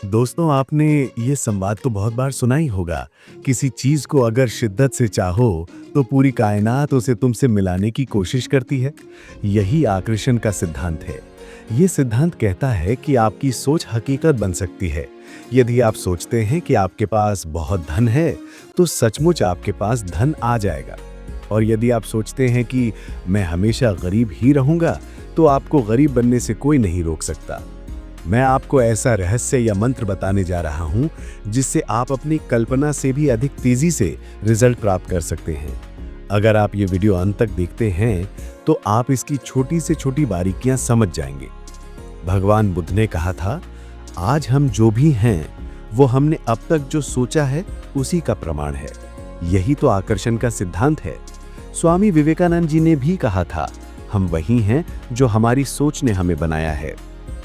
दोस्तों, आपने ये संवाद तो बहुत बार सुना ही होगा। किसी चीज को अगर शिद्दत से चाहो तो पूरी कायनात उसे तुमसे मिलाने की कोशिश करती है। यही आकर्षण का सिद्धांत है। ये सिद्धांत कहता है कि आपकी सोच हकीकत बन सकती है। यदि आप सोचते हैं कि आपके पास बहुत धन है, तो सचमुच आपके पास धन आ जाएगा। और यदि आप सोचते हैं कि मैं हमेशा गरीब ही रहूंगा, तो आपको गरीब बनने से कोई नहीं रोक सकता। मैं आपको ऐसा रहस्य या मंत्र बताने जा रहा हूं जिससे आप अपनी कल्पना से भी अधिक तेजी से रिजल्ट प्राप्त कर सकते हैं। अगर आप ये वीडियो अंत तक देखते हैं तो आप इसकी छोटी से छोटी बारीकियां समझ जाएंगे। भगवान बुद्ध ने कहा था, आज हम जो भी हैं वो हमने अब तक जो सोचा है उसी का प्रमाण है। यही तो आकर्षण का सिद्धांत है। स्वामी विवेकानंद जी ने भी कहा था, हम वही हैं जो हमारी सोच ने हमें बनाया है।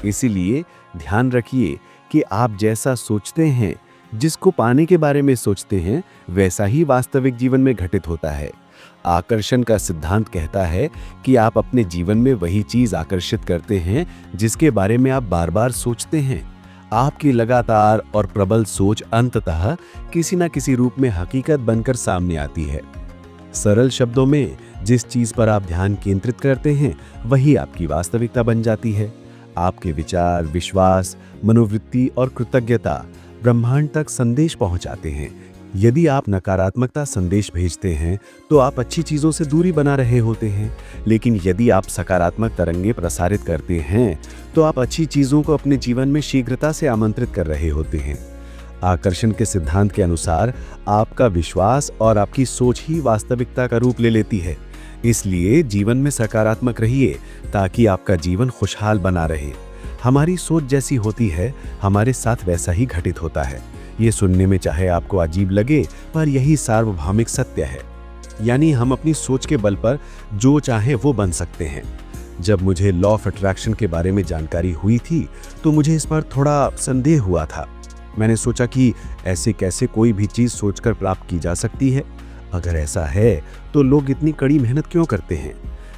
इसीलिए ध्यान रखिए कि आप जैसा सोचते हैं, जिसको पाने के बारे में सोचते हैं, वैसा ही वास्तविक जीवन में घटित होता है। आकर्षण का सिद्धांत कहता है कि आप अपने जीवन में वही चीज आकर्षित करते हैं जिसके बारे में आप बार बार सोचते हैं। आपकी लगातार और प्रबल सोच अंततः किसी न किसी रूप में हकीकत बनकर सामने आती है। सरल शब्दों में, जिस चीज पर आप ध्यान केंद्रित करते हैं वही आपकी वास्तविकता बन जाती है। आपके विचार, विश्वास, मनोवृत्ति और कृतज्ञता ब्रह्मांड तक संदेश पहुंचाते हैं। यदि आप नकारात्मकता संदेश भेजते हैं तो आप अच्छी चीजों से दूरी बना रहे होते हैं, लेकिन यदि आप सकारात्मक तरंगे प्रसारित करते हैं तो आप अच्छी चीजों को अपने जीवन में शीघ्रता से आमंत्रित कर रहे होते हैं। आकर्षण के सिद्धांत के अनुसार आपका विश्वास और आपकी सोच ही वास्तविकता का रूप ले लेती है। इसलिए जीवन में सकारात्मक रहिए ताकि आपका जीवन खुशहाल बना रहे। हमारी सोच जैसी होती है, हमारे साथ वैसा ही घटित होता है। ये सुनने में चाहे आपको अजीब लगे, पर यही सार्वभौमिक सत्य है। यानी हम अपनी सोच के बल पर जो चाहे वो बन सकते हैं। जब मुझे लॉ ऑफ अट्रैक्शन के बारे में जानकारी हुई थी तो मुझे इस पर थोड़ा संदेह हुआ था। मैंने सोचा कि ऐसे कैसे कोई भी चीज सोचकर प्राप्त की जा सकती है। अगर ऐसा है तो लोग इतनी कड़ी मेहनत क्यों करते हैं।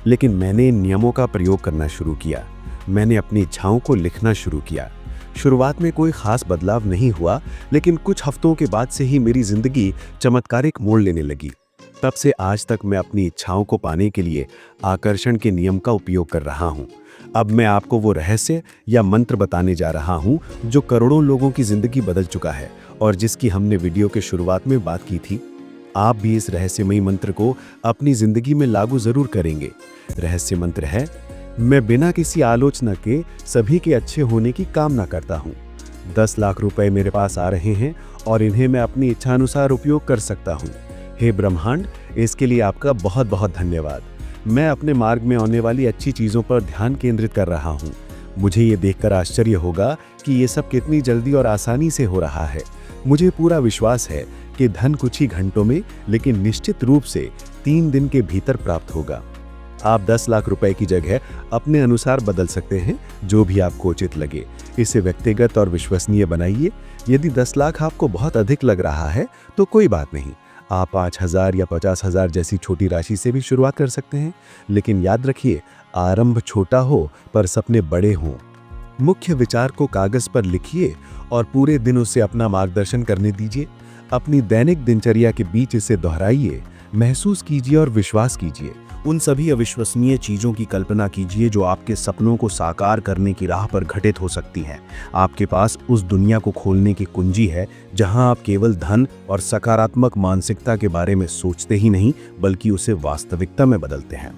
लेकिन मैंने इन नियमों का प्रयोग करना शुरू किया। मैंने अपनी इच्छाओं को लिखना शुरू किया। शुरुआत में कोई खास बदलाव नहीं हुआ, लेकिन कुछ हफ्तों के बाद से ही मेरी जिंदगी चमत्कारिक मोड़ लेने लगी। तब से आज तक मैं अपनी इच्छाओं को पाने के लिए आकर्षण के नियम का उपयोग कर रहा हूँ। अब मैं आपको वो रहस्य या मंत्र बताने जा रहा हूँ जो करोड़ों लोगों की जिंदगी बदल चुका है और जिसकी हमने वीडियो के शुरुआत में बात की थी। आप भी इस रहस्यमयी मंत्र को अपनी जिंदगी में लागू जरूर करेंगे। रहस्य मंत्र है, मैं बिना किसी आलोचना के सभी के अच्छे होने की कामना करता हूँ। 10 लाख रुपए मेरे पास आ रहे हैं और इन्हें मैं अपनी इच्छानुसार उपयोग कर सकता हूँ। हे ब्रह्मांड, इसके लिए आपका बहुत बहुत धन्यवाद। मैं अपने मार्ग में आने वाली अच्छी चीजों पर ध्यान केंद्रित कर रहा हूँ। मुझे ये देखकर आश्चर्य होगा कि ये सब कितनी जल्दी और आसानी से हो रहा है। मुझे पूरा विश्वास है कि धन कुछ ही घंटों में, लेकिन निश्चित रूप से 3 दिन के भीतर प्राप्त होगा। आप 10 लाख रुपए की जगह अपने अनुसार बदल सकते हैं, जो भी आपको उचित लगे। इसे व्यक्तिगत और विश्वसनीय बनाइए। यदि 10 लाख आपको बहुत अधिक लग रहा है तो कोई बात नहीं, आप 5,000 या 50,000 जैसी छोटी राशि से भी शुरुआत कर सकते हैं। लेकिन याद रखिए, आरंभ छोटा हो पर सपने बड़े हों। मुख्य विचार को कागज पर लिखिए और पूरे दिन उसे अपना मार्गदर्शन करने दीजिए। अपनी दैनिक दिनचर्या के बीच इसे दोहराइए, महसूस कीजिए और विश्वास कीजिए। उन सभी अविश्वसनीय चीजों की कल्पना कीजिए जो आपके सपनों को साकार करने की राह पर घटित हो सकती हैं। आपके पास उस दुनिया को खोलने की कुंजी है जहां आप केवल धन और सकारात्मक मानसिकता के बारे में सोचते ही नहीं, बल्कि उसे वास्तविकता में बदलते हैं।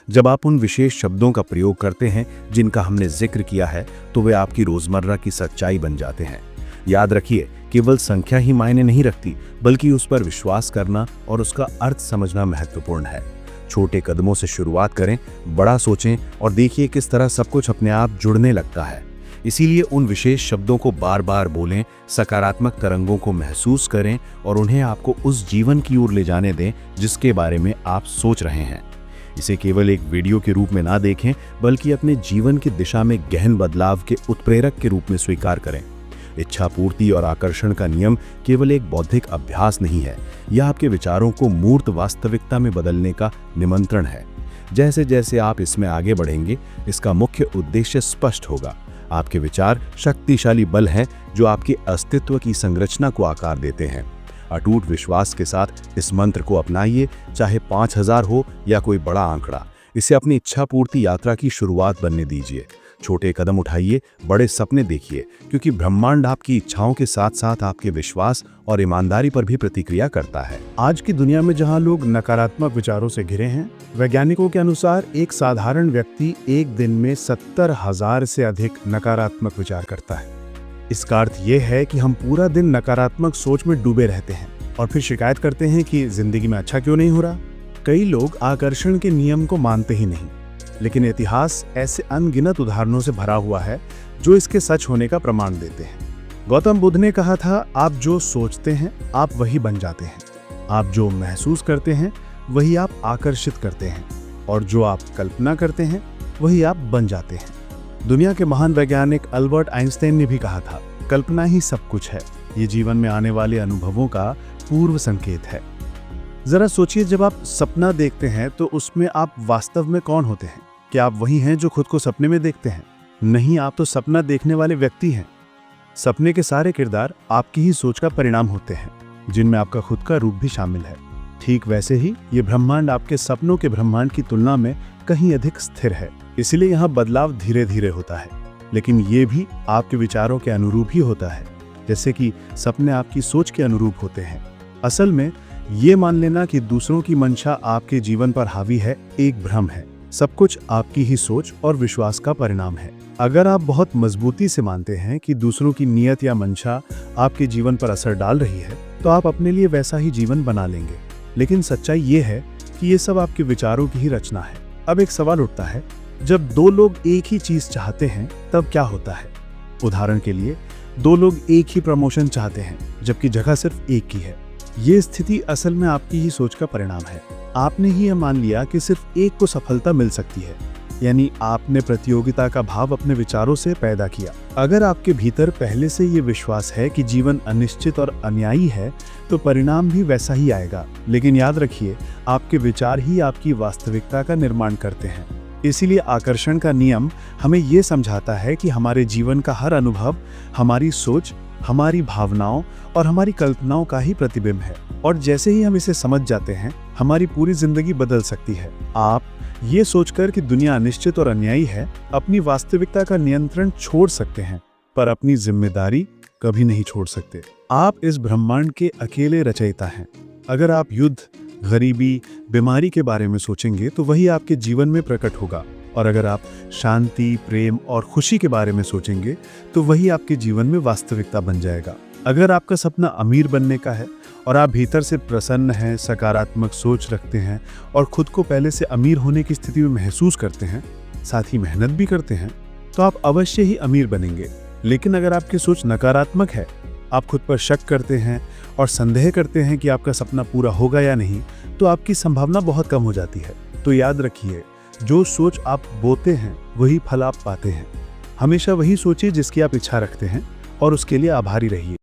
जब आप उन विशेष शब्दों का प्रयोग करते हैं जिनका हमने जिक्र किया है, तो वे आपकी रोजमर्रा की सच्चाई बन जाते हैं। याद रखिए, केवल संख्या ही मायने नहीं रखती, बल्कि उस पर विश्वास करना और उसका अर्थ समझना महत्वपूर्ण है। छोटे कदमों से शुरुआत करें, बड़ा सोचें और देखिए किस तरह सब कुछ अपने आप जुड़ने लगता है। इसीलिए उन विशेष शब्दों को बार बार बोलें, सकारात्मक तरंगों को महसूस करें और उन्हें आपको उस जीवन की ओर ले जाने दें जिसके बारे में आप सोच रहे हैं। इसे केवल एक वीडियो के रूप में ना देखें, बल्कि अपने जीवन की दिशा में गहन बदलाव के उत्प्रेरक के रूप में स्वीकार करें। इच्छा पूर्ति और आकर्षण का नियम केवल एक बौद्धिक अभ्यास नहीं है, यह आपके विचारों को मूर्त वास्तविकता में बदलने का निमंत्रण है। जैसे जैसे आप इसमें आगे बढ़ेंगे, इसका मुख्य उद्देश्य स्पष्ट होगा। आपके विचार शक्तिशाली बल हैं जो आपके अस्तित्व की संरचना को आकार देते हैं। अटूट विश्वास के साथ इस मंत्र को अपनाइए, चाहे 5000 हो या कोई बड़ा आंकड़ा। इसे अपनी इच्छा पूर्ति यात्रा की शुरुआत बनने दीजिए। छोटे कदम उठाइए, बड़े सपने देखिए, क्योंकि ब्रह्मांड आपकी इच्छाओं के साथ साथ आपके विश्वास और ईमानदारी पर भी प्रतिक्रिया करता है। आज की दुनिया में जहां लोग नकारात्मक विचारों से घिरे हैं, वैज्ञानिकों के अनुसार एक साधारण व्यक्ति एक दिन में 70,000 से अधिक नकारात्मक विचार करता है। इसका अर्थ ये है कि हम पूरा दिन नकारात्मक सोच में डूबे रहते हैं और फिर शिकायत करते हैं कि जिंदगी में अच्छा क्यों नहीं हो रहा। कई लोग आकर्षण के नियम को मानते ही नहीं, लेकिन इतिहास ऐसे अनगिनत उदाहरणों से भरा हुआ है जो इसके सच होने का प्रमाण देते हैं। गौतम बुद्ध ने कहा था, आप जो सोचते हैं आप वही बन जाते हैं, आप जो महसूस करते हैं वही आप आकर्षित करते हैं, और जो आप कल्पना करते हैं वही आप बन जाते हैं। दुनिया के महान वैज्ञानिक अल्बर्ट आइंस्टाइन ने भी कहा था, कल्पना ही सब कुछ है, ये जीवन में आने वाले अनुभवों का पूर्व संकेत है। जरा सोचिए, जब आप सपना देखते हैं तो उसमें आप वास्तव में कौन होते हैं? क्या आप वही हैं जो खुद को सपने में देखते हैं? नहीं, आप तो सपना देखने वाले व्यक्ति हैं। सपने के सारे किरदार आपकी ही सोच का परिणाम होते हैं, जिनमें आपका खुद का रूप भी शामिल है। ठीक वैसे ही ये ब्रह्मांड आपके सपनों के ब्रह्मांड की तुलना में कहीं अधिक स्थिर है, इसलिए यहाँ बदलाव धीरे धीरे होता है, लेकिन ये भी आपके विचारों के अनुरूप ही होता है, जैसे कि सपने आपकी सोच के अनुरूप होते हैं। असल में ये मान लेना कि दूसरों की मंशा आपके जीवन पर हावी है एक भ्रम है। सब कुछ आपकी ही सोच और विश्वास का परिणाम है। अगर आप बहुत मजबूती से मानते हैं कि दूसरों की नीयत या मंशा आपके जीवन पर असर डाल रही है, तो आप अपने लिए वैसा ही जीवन बना लेंगे। लेकिन सच्चाई ये है कि ये सब आपके विचारों की ही रचना है। अब एक सवाल उठता है, जब दो लोग एक ही चीज चाहते हैं तब क्या होता है? उदाहरण के लिए, दो लोग एक ही प्रमोशन चाहते हैं जबकि जगह सिर्फ एक की है। ये स्थिति असल में आपकी ही सोच का परिणाम है। आपने ही यह मान लिया कि सिर्फ एक को सफलता मिल सकती है, यानी आपने प्रतियोगिता का भाव अपने विचारों से पैदा किया। अगर आपके भीतर पहले से ये विश्वास है कि जीवन अनिश्चित और अन्यायी है, तो परिणाम भी वैसा ही आएगा। लेकिन याद रखिए, आपके विचार ही आपकी वास्तविकता का निर्माण करते हैं। इसीलिए आकर्षण का नियम हमें ये समझाता है कि हमारे जीवन का हर अनुभव हमारी सोच, हमारी भावनाओं और हमारी कल्पनाओं का ही प्रतिबिंब है, और जैसे ही हम इसे समझ जाते हैं, हमारी पूरी जिंदगी बदल सकती है। आप ये सोचकर कि दुनिया अनिश्चित और अन्यायी है, अपनी वास्तविकता का नियंत्रण छोड़ सकते हैं, पर अपनी जिम्मेदारी कभी नहीं छोड़ सकते। आप इस ब्रह्मांड के अकेले रचयिता हैं। अगर आप युद्ध, गरीबी, बीमारी के बारे में सोचेंगे तो वही आपके जीवन में प्रकट होगा, और अगर आप शांति, प्रेम और खुशी के बारे में सोचेंगे तो वही आपके जीवन में वास्तविकता बन जाएगा। अगर आपका सपना अमीर बनने का है और आप भीतर से प्रसन्न हैं, सकारात्मक सोच रखते हैं और खुद को पहले से अमीर होने की स्थिति में महसूस करते हैं, साथ ही मेहनत भी करते हैं, तो आप अवश्य ही अमीर बनेंगे। लेकिन अगर आपकी सोच नकारात्मक है, आप खुद पर शक करते हैं और संदेह करते हैं कि आपका सपना पूरा होगा या नहीं, तो आपकी संभावना बहुत कम हो जाती है। तो याद रखिए, जो सोच आप बोते हैं वही फल आप पाते हैं। हमेशा वही सोचिए जिसकी आप इच्छा रखते हैं और उसके लिए आभारी रहिए।